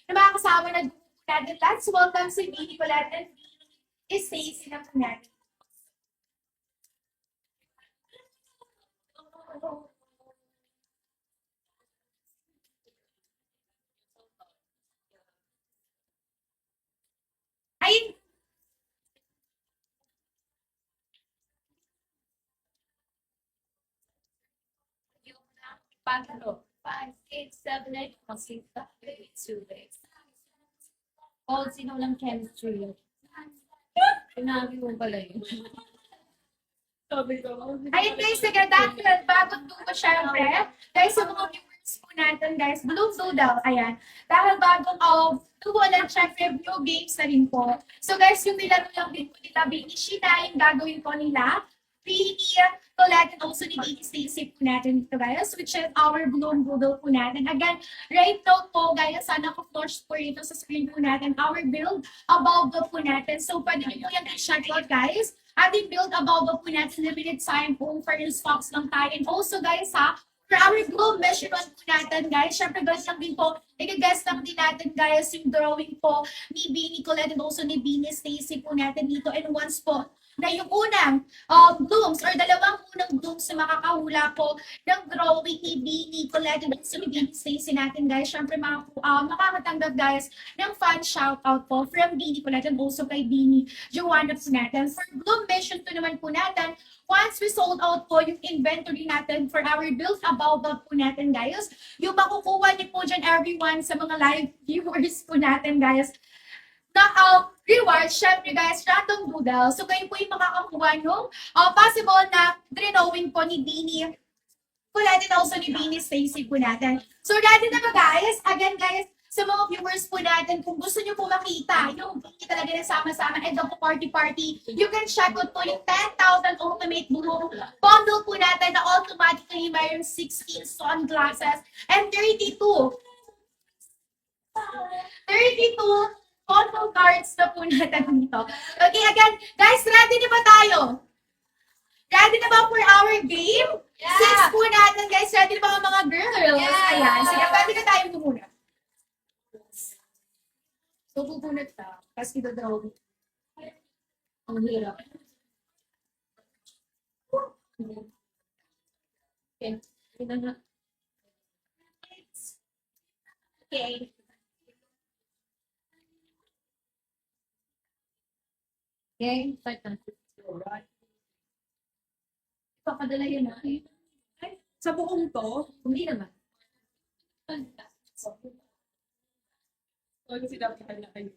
na mga kasama na natin. Let's welcome si Bini Colette and Bini Stacy na po natin. Ayun, Panalo. 5, 8, 7, 8, kasi 2 days. Oh, sino lang chemistry? Sinabi mo pala yun. Sabi ko. ayun guys, nagdadaan bago tuto syempre. Guys, sa mga viewers po natin guys, Blue Doodle, ayan. Dahil bagong tubo lang syempre, new games na rin po. So guys, yung nilaro lang din po nila, Bini Shina, yung gagawin po nila. Bini Colette and also ni Bini Stacy po natin dito guys, which is our Bloom Doodle po natin. Again, right now po guys, sana ko-flash po rito sa screen po natin, our build about the po natin. So pwede nyo po yan i-check out guys. Ating build about the po natin, limited time po for in stocks lang tayo. And also guys ha, for our globe measurement po natin guys, syempre guys lang din po, i-guess lang din natin guys yung drawing po ni Bini Colette and also ni Bini Stacy po natin dito. And once po, na yung unang blooms or dalawang unang blooms na makakahula po ng drawing ni Bini Colette and also ni Bini Stacy natin guys. Syempre makakatanggap guys ng fan shoutout po from Bini Colette and also kay Bini Joanna po natin. For Bloom Mission 2 naman po natin, once we sold out po yung inventory natin for our build about po natin guys, yung makukuha niyo po dyan everyone sa mga live viewers po natin guys, na reward, syempre guys, random doodle. So kayo po yung makakakuha nung possible na drawing po ni Bini Colette and also ni Bini Stacy po natin. So ready na ba guys? Again guys, sa mga viewers po natin, kung gusto nyo po makita yung Bini talaga na sama-sama and the party, you can check out po yung 10,000 Ultimate Blue bundle po natin na automatically mayroong 16 sunglasses and 32 photo cards na po natin dito. Okay, again, guys, ready na ba tayo? Ready na ba for our game? Yeah. Six po natin, guys. Ready na ba ang mga girls? Yeah. Ayan, sige, pwede na tayong pumunat. So, pupunat ka. Tapos ito-draw. Ang hirap. Okay. Okay. Okay, start na. Alright. Papadala yun na. Ay, sa buong to, hindi naman. So, kasi dapat na kayo.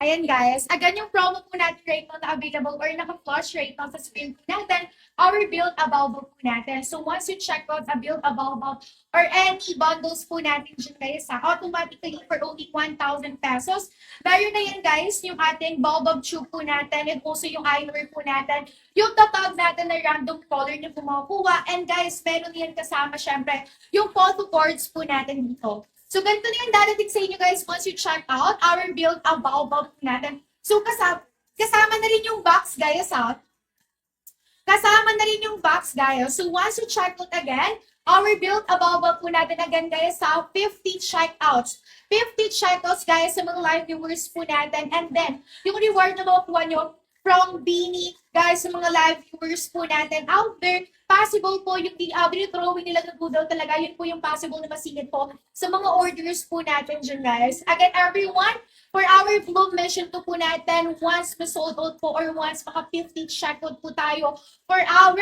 Ayan guys, again yung promo po natin right now na available or naka-flash right now sa screen po natin, our build available po natin. So once you check out a build available or any bundles po natin dyan guys, automatically for only 1,000 pesos. Meron na yan guys, yung ating bulb tube po natin and also yung eyewear po natin, yung tatag natin na random color na kumakuha. And guys, meron yan kasama syempre yung photo boards po natin dito. So, ganito na yung dadating sa inyo guys once you check out our build about natin. So, kasama na rin yung box guys ha. Kasama na rin yung box guys. So, once you check out again, our build about po natin again guys sa 50 checkouts. 50 checkouts guys sa mga live viewers po natin. And then, yung reward na makukuha nyo from Bini, guys, sa mga live viewers po natin out there, possible po yung dinidrawing nila ng doodle talaga, yun po yung possible na masingit po sa mga orders po natin dyan, guys. Again, everyone, for our Bloom Mission 2 po natin, once ma-sold out po or once maka-50 checkout po tayo for our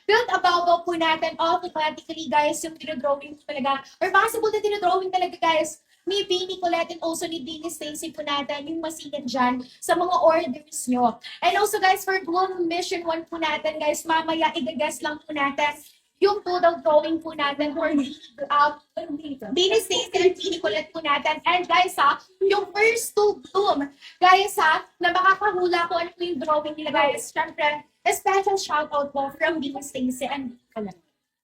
build about po natin, automatically, guys, yung dinidrawing talaga, or possible na dinidrawing talaga, guys, ni Bini Colette and also ni Bini Stacy po natin yung masingit dyan sa mga orders nyo. And also guys, for Bloom Mission 1 po natin guys, mamaya i-guess lang po natin yung total drawing po natin for Bini Stacy and Bini Colette po natin. And guys yung first two Bloom, guys na makakahula ko ano po yung drawing nila guys. Siyempre, a special shoutout po from Bini Stacy and Bini Colette.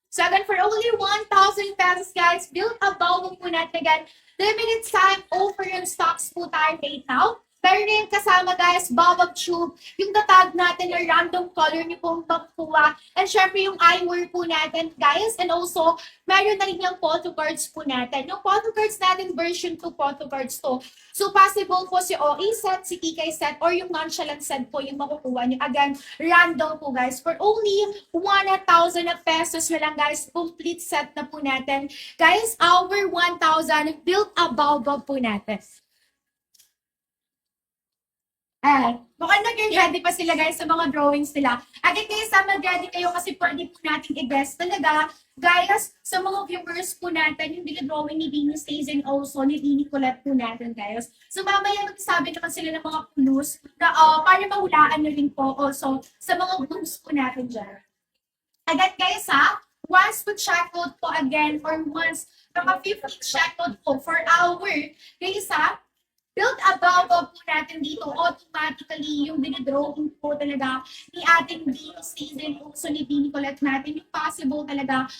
So again, for only 1,000 pesos, guys, build a bubble po natin again. Limited time offer yung stocks po tayo right now. Pero rin kasama, guys, bubble tube, yung tatag natin na random color niyo pong pagkuha. And syempre yung eyewear po natin, guys. And also, meron na rin yung photo cards po natin. Yung photo cards natin, version 2 photo cards to. So possible po si OE set, si Kikay set, or yung nonchalant set po yung makukuha niyo. Again, random po, guys. For only 1,000 pesos na lang, guys, complete set na po natin. Guys, our 1,000 built a baobab po natin. Mukhang nag-ready pa sila, guys, sa mga drawings nila. Again, guys, mag-ready kayo kasi pwede po natin i-guess talaga. Guys, sa mga viewers po natin, yung drawing ni Dini Stays and also ni Dini Colette po natin, guys. So, mamaya magsabi naman sila ng mga clues na para mahulaan nyo rin po also sa mga clues po natin dyan. Again, guys, once po check out po again or once mga 50 check out po for our, guys, build a bubble po natin dito automatically yung dinadrawing po talaga ni ating Dini season also ni Dini Colette natin yung possible talaga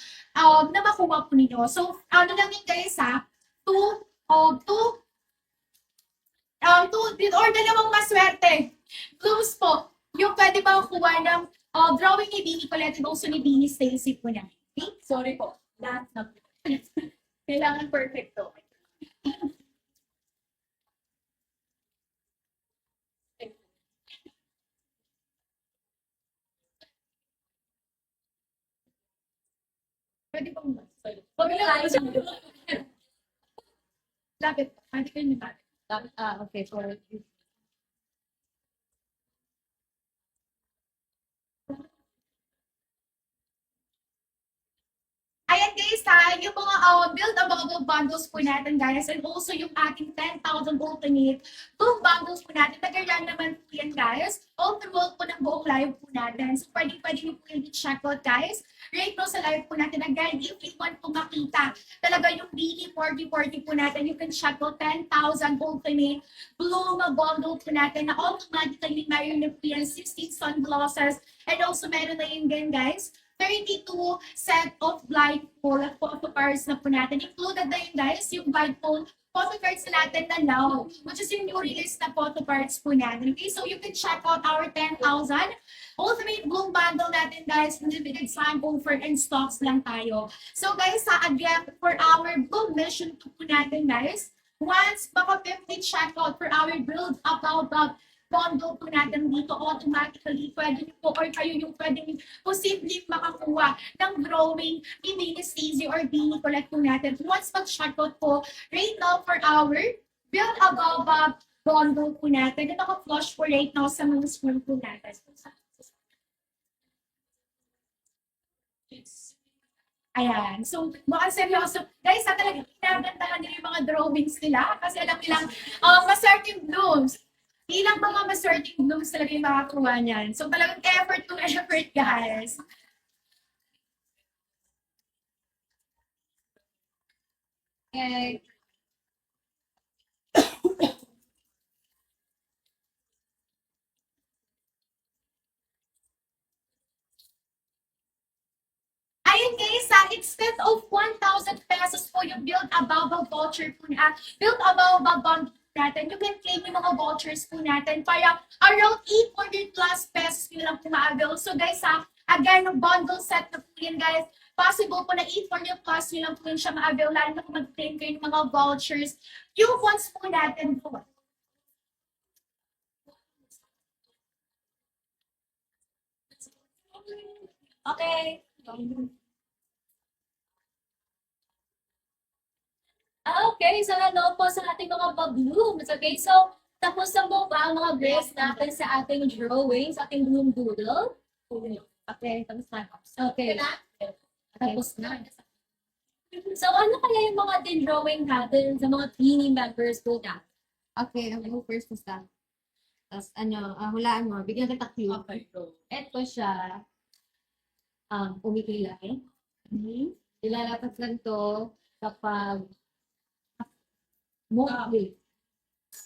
na makuha po ninyo. So, ano lang yun, guys, two or dalawang maswerte. Clues po, yung pwede makuha ng drawing ni Dini Colette and also ni Dini Stacy po natin. Okay? Sorry po. Lahat na. Kailangan perfecto. Pwede pong Pag tayo sa lapit. Pwede kayo nito. okay. For Ayan, guys, yung mga build a bubble bundles po natin, guys, and also yung ating 10,000 ultimate boom bundles po natin. Nag-run naman po yan, guys. All the world po ng buong live po natin. So, pwede nyo po yung check out, guys. Right now sa live po natin, again, if you want po makita talaga yung Dini 4040 po natin, you can check out 10,000 ultimate bloom bundle po natin na automatically meron na po yan 16 sunglasses and also meron na yun din, guys. 32 set of blindfold photo cards na po natin. Included na yun, guys, yung blindfold photo cards natin na now, which is yung new release na photo cards po natin. Okay, so you can check out our 10,000 ultimate bloom bundle natin, guys. Limited time offer and stocks lang tayo. So, guys, again, for our bloom mission po natin, guys, once baka 50 check out for our build about the bundle po natin dito, automatically, pwede nyo po, or kayo yung pwede posibleng makakuha ng drawing ni Dini Stacy or Dini Colette po natin. Once mag-shoutout po, right now for our build a bubble bundle po natin, na naka-flush po right now sa mga screen po natin. Ayan. So, mukhang seryoso. Guys, talagang inagandahan nila yung mga drawings nila kasi alam nilang maswerte yung blooms. Ilang mga maswerte yung blooms talaga yung makakuha niyan. So, talagang effort to effort, guys. Okay. Ayun, guys, instead of 1,000 pesos po yung build a bubble voucher po na, build a bubble bond natin, you can claim yung mga vouchers po natin para around 800 plus pesos nyo lang po ma-avail. So guys, again, yung bundle set na po yan, guys, possible po na 800 plus nyo lang po yun siya ma-avail, lalo na kung mag-claim kayo ng mga vouchers. Yung ones po natin po. okay. Okay, so hello po sa ating mga pa-blooms. Okay, so tapos na po ba ang mga grades natin sa ating drawing, sa ating bloom doodle? Okay, tapos na. Okay. Tapos na. So ano kaya yung mga din-drawing natin sa mga team members po na? Okay, ang go first basta. Tapos hulaan mo, bigyan kita clue. Okay, go. Ito siya, umikilay. Ilalapat lang to kapag monthly.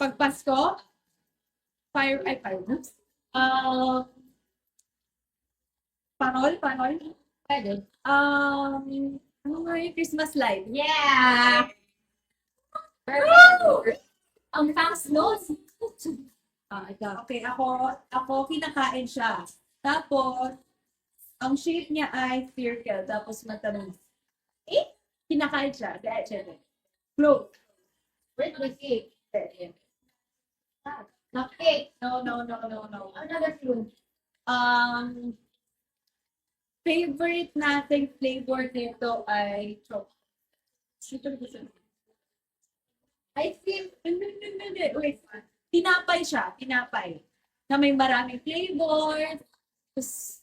Pag Pasko, fireworks. Parol. Pwede. Ano nga yung Christmas light? Yeah! Perfect. Ang fast nose. Ito. Okay, ako kinakain siya. Tapos, ang shape niya ay circle, tapos matamis. Kinakain siya. Dahil float. Where's the cake? Not cake. No. Another fruit. Um, favorite nating flavor nito ay chocolate. Ice cream. Hindi. Wait. Tinapay siya. Tinapay. Na may maraming flavor. Tapos,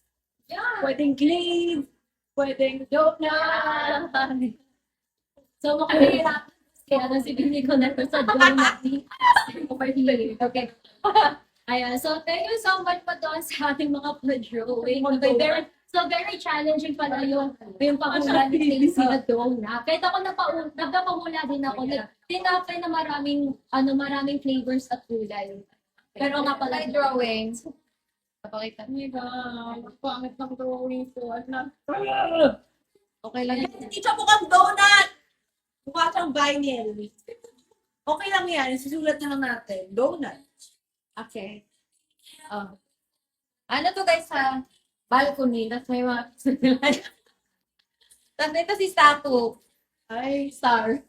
Yeah. pwedeng glaze. Pwedeng Joke na. So, makahirap. Kaya na si Bini ko na sa donut. Okay. Ayan. So, thank you so much po doon sa ating mga pa-drawing. Okay, very challenging pala yung pahula ni Stacey na donut. Kahit ako nagpapahula din ako. Tinapay na maraming flavors at kulay. Pero nga pala drawing. Papakita. Pangit ng drawing ko. Okay lang. Hindi siya mukhang donut! Mukha siyang vinyl. Okay lang yan. Susulat na lang natin. Donut. Okay. Ano to guys sa balcony? Tapos may mga... Tapos ito si Sato. Ay, Star.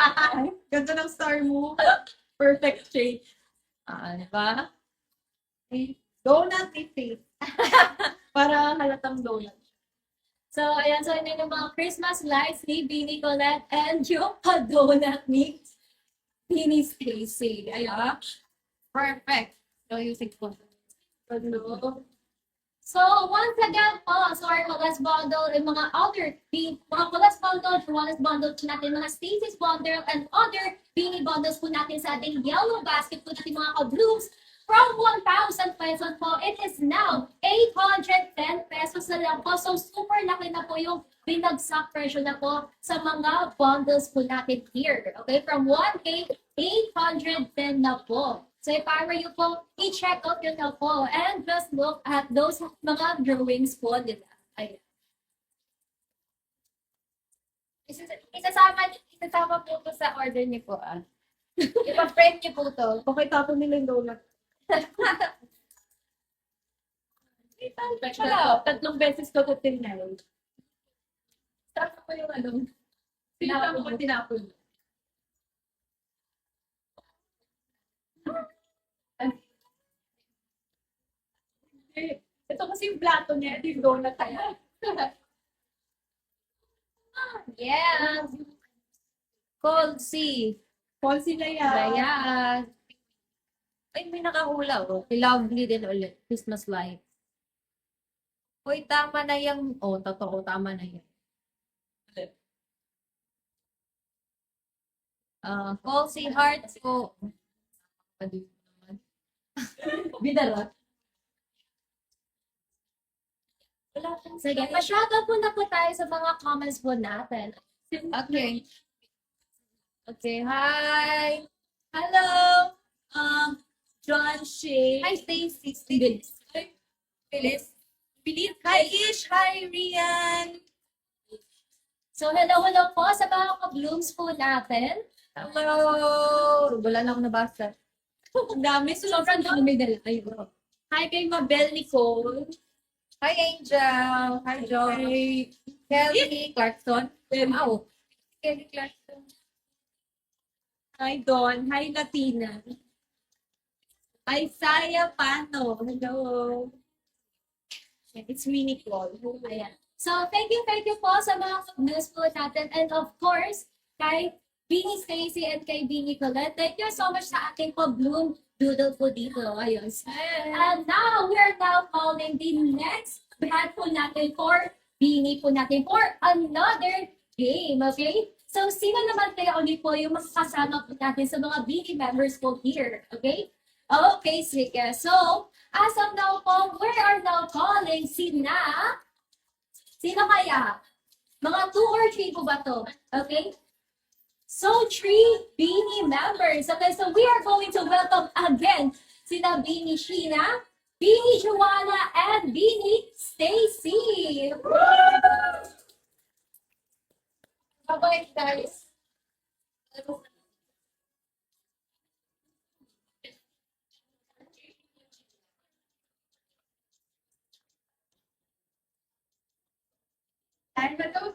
ay, ganda ng star mo. Perfect shape. Diba? Donut with face. Para halatang donut. So, ayan. So, yun yung mga Christmas lights ni Bini Colette and yung pa-donut ni Bini Stacy. Ayan. Perfect. So, using ko. So, once again po, so our Wallace Bundle and mga other mga Wallace Bundle po natin, mga Stacy's Bundle and other Bini Bundles po natin sa ating yellow basket po natin mga ka-blooms. From 1,000 pesos po, it is now 810 pesos na lang po. So, super laki na po yung binagsak presyo na po sa mga bundles po natin here. Okay, from 1K, 810 na po. So, if I were you po, i-check out yun na po and just look at those mga drawings po nila. Ayan. Isasama po to sa order niyo po. Ipa-frame niyo po to. Okay, tapo nila yung donut. Tatlong beses ko ito tinay. Tapos po yung ano. Tinapon. Ito kasi yung plato niya, ito yung donut kaya. Yes! Cold sea. Paul sila yan. Ayan. Ay, may nakahula oh. Lovely din ulit. Christmas light. Uy, tama na yung... Oh, totoo, tama na yan. Cold sea hearts ko. Bidara. Sige, pa-shoutout po na po tayo sa mga comments po natin. Okay. Okay, hi! Hello! John Shea. Hi, Stacey. Phyllis. Phyllis. Hi, Ish. Hi, Rian. So, hello po sa mga ka-blooms po natin. Hello. Wala na akong nabasa. Ang dami. Sobrang dami nila. Ay, bro. Hi kay Mabel Nicole. Hi, Angel. Hi, John. Hi. Kelly Clarkson. Wow. Kelly Clarkson. Hi, Don. Hi, Latina. Hi, Saya Pano. Hello. It's me, Nicole. Ayan. So, thank you po sa mga news po natin. And of course, kay Bini Stacy and kay Bini Colette. Thank you so much sa ating pa-bloom doodle po dito. Ayun. And now, we are now calling the next bat po natin for Bini po natin for another game. Okay? So, sino naman kaya ulit po yung makakasama po natin sa mga Bini members po here? Okay? Okay, sige. So, as of now po, we are now calling sino kaya? Mga 2 or 3 po ba to? Okay? So, 3 Bini members. Okay, so we are going to welcome again sina Bini Sheena, Beanie Joanna and Beanie Stacy. Bye-bye, guys. Time na to.